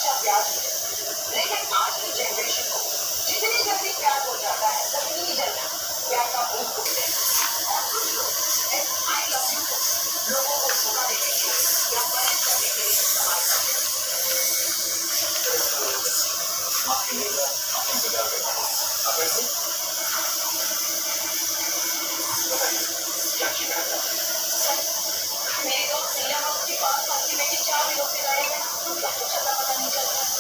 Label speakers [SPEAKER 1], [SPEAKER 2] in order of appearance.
[SPEAKER 1] हमेशा प्यार मिले। लेकिन आज की जनरेशन को जितनी जल्दी प्यार हो जाता है उतनी ही जल्दी प्यार का भूत खोल देना। और कुछ लोग इस आई लव यू को लोगों को धोखा देने के लिए या परेशान करने के लिए इस्तेमाल करते हैं। माफी नहीं है, आपको इंतजार करना है। अब ऐसे बताइए क्या शिकायत है? सर, मेरी दोस्त नीलम अब उसके पास आपकी बेटी 4 दिनों से गायब है। उनका कुछ अता पता नहीं चल रहा।